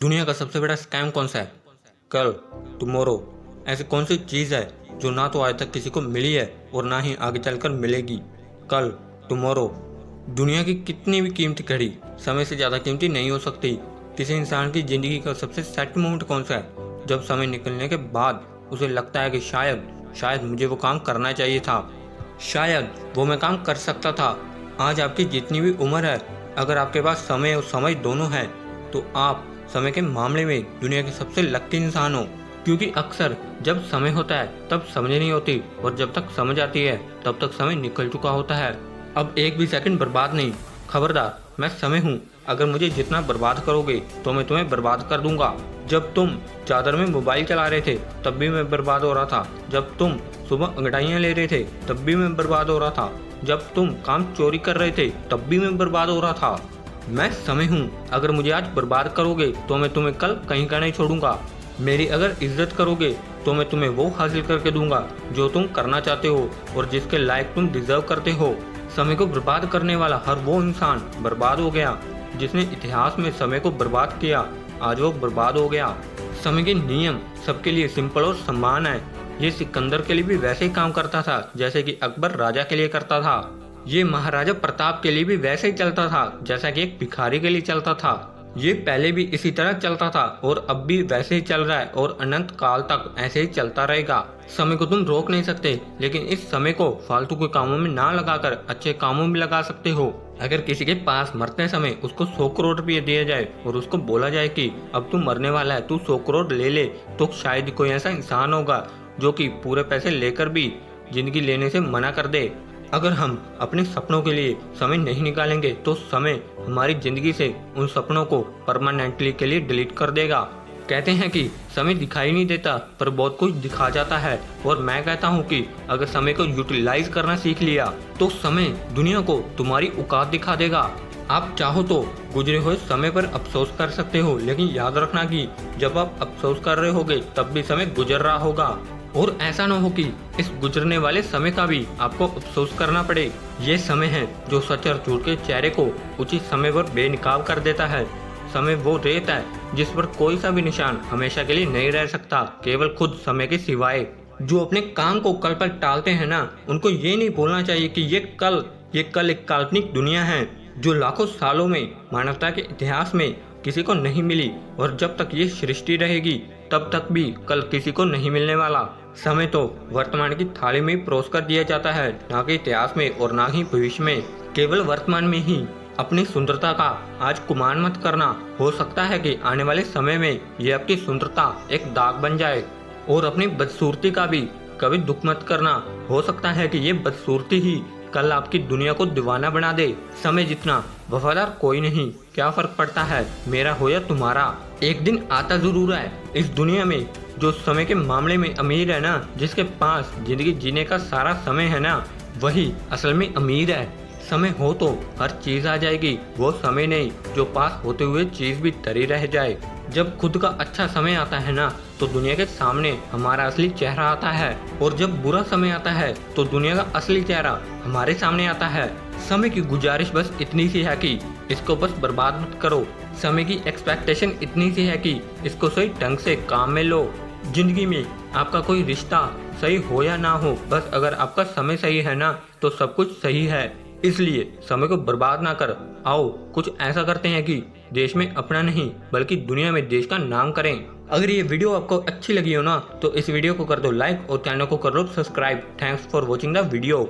दुनिया का सबसे बड़ा स्कैम कौन सा है? कल, टुमारो। ऐसी कौन सी चीज़ है जो ना तो आज तक किसी को मिली है और ना ही आगे चलकर मिलेगी? कल, टुमारो। दुनिया की कितनी भी कीमती घड़ी समय से ज़्यादा कीमती नहीं हो सकती। किसी इंसान की ज़िंदगी का सबसे सेट मोमेंट कौन सा है? जब समय निकलने के बाद उसे लगता है कि शायद मुझे वो काम करना चाहिए था, शायद वो मैं काम कर सकता था। आज आपकी जितनी भी उम्र है, अगर आपके पास समय और समझ दोनों है तो आप समय के मामले में दुनिया के सबसे लकी इंसान हो। क्योंकि अक्सर जब समय होता है तब समझ नहीं होती और जब तक समझ आती है तब तक समय निकल चुका होता है। अब एक भी सेकंड बर्बाद नहीं। खबरदार, मैं समय हूँ। अगर मुझे जितना बर्बाद करोगे तो मैं तुम्हें बर्बाद कर दूंगा। जब तुम चादर में मोबाइल चला रहे थे तब भी मैं बर्बाद हो रहा था। जब तुम सुबह अंगड़ाइयाँ ले रहे थे तब भी मैं बर्बाद हो रहा था। जब तुम काम चोरी कर रहे थे तब भी मैं बर्बाद हो रहा था। मैं समय हूँ। अगर मुझे आज बर्बाद करोगे तो मैं तुम्हें कल कहीं का नहीं छोड़ूंगा। मेरी अगर इज्जत करोगे तो मैं तुम्हें वो हासिल करके दूंगा जो तुम करना चाहते हो और जिसके लायक तुम डिजर्व करते हो। समय को बर्बाद करने वाला हर वो इंसान बर्बाद हो गया जिसने इतिहास में समय को बर्बाद किया। आज वो बर्बाद हो गया। समय के नियम सबके लिए सिंपल और समान है। ये सिकंदर के लिए भी वैसे ही काम करता था जैसे कि अकबर राजा के लिए करता था। ये महाराजा प्रताप के लिए भी वैसे ही चलता था जैसा कि एक भिखारी के लिए चलता था। ये पहले भी इसी तरह चलता था और अब भी वैसे ही चल रहा है और अनंत काल तक ऐसे ही चलता रहेगा। समय को तुम रोक नहीं सकते, लेकिन इस समय को फालतू के कामों में ना लगाकर अच्छे कामों में लगा सकते हो। अगर किसी के पास मरते समय उसको 100 करोड़ रुपये दिए जाए और उसको बोला जाए कि अब तू मरने वाला है, तू 100 करोड़ ले ले, तो शायद कोई ऐसा इंसान होगा जो कि पूरे पैसे लेकर भी जिंदगी लेने से मना कर दे। अगर हम अपने सपनों के लिए समय नहीं निकालेंगे तो समय हमारी जिंदगी से उन सपनों को परमानेंटली के लिए डिलीट कर देगा। कहते हैं कि समय दिखाई नहीं देता पर बहुत कुछ दिखा जाता है, और मैं कहता हूँ कि अगर समय को यूटिलाइज करना सीख लिया तो समय दुनिया को तुम्हारी औकात दिखा देगा। आप चाहो तो गुजरे हुए समय पर अफसोस कर सकते हो, लेकिन याद रखना कि जब आप अफसोस कर रहे होगे तब भी समय गुजर रहा होगा, और ऐसा न हो कि इस गुजरने वाले समय का भी आपको अफसोस करना पड़े। ये समय है जो सच और झूठ के चेहरे को उचित समय पर बेनकाब कर देता है। समय वो रेत है जिस पर कोई सा भी निशान हमेशा के लिए नहीं रह सकता, केवल खुद समय के सिवाय। जो अपने काम को कल पर टालते हैं ना, उनको ये नहीं भूलना चाहिए कि ये कल एक काल्पनिक दुनिया है जो लाखों सालों में मानवता के इतिहास में किसी को नहीं मिली, और जब तक ये सृष्टि रहेगी तब तक भी कल किसी को नहीं मिलने वाला। समय तो वर्तमान की थाली में परोस कर दिया जाता है, ना कि इतिहास में और ना ही भविष्य में। केवल वर्तमान में ही अपनी सुंदरता का आज गुमान मत करना। हो सकता है कि आने वाले समय में ये आपकी सुंदरता एक दाग बन जाए, और अपनी बदसूरती का भी कभी दुख मत करना। हो सकता है कि ये बदसूरती ही कल आपकी दुनिया को दीवाना बना दे। समय जितना वफादार कोई नहीं, क्या फर्क पड़ता है मेरा हो या तुम्हारा। एक दिन आता जरूर है इस दुनिया में जो समय के मामले में अमीर है ना, जिसके पास जिंदगी जीने का सारा समय है ना, वही असल में अमीर है। समय हो तो हर चीज आ जाएगी, वो समय नहीं जो पास होते हुए चीज भी तरी रह जाए। जब खुद का अच्छा समय आता है ना, तो दुनिया के सामने हमारा असली चेहरा आता है, और जब बुरा समय आता है तो दुनिया का असली चेहरा हमारे सामने आता है। समय की गुजारिश बस इतनी सी है कि इसको बस बर्बाद मत करो। समय की एक्सपेक्टेशन इतनी सी है कि इसको सही ढंग से काम में लो। जिंदगी में आपका कोई रिश्ता सही हो या ना हो, बस अगर आपका समय सही है ना तो सब कुछ सही है। इसलिए समय को बर्बाद ना कर आओ कुछ ऐसा करते हैं कि देश में अपना नहीं बल्कि दुनिया में देश का नाम करें। अगर ये वीडियो आपको अच्छी लगी हो ना, तो इस वीडियो को कर दो लाइक और चैनल को कर दो subscribe. Thanks for watching the video.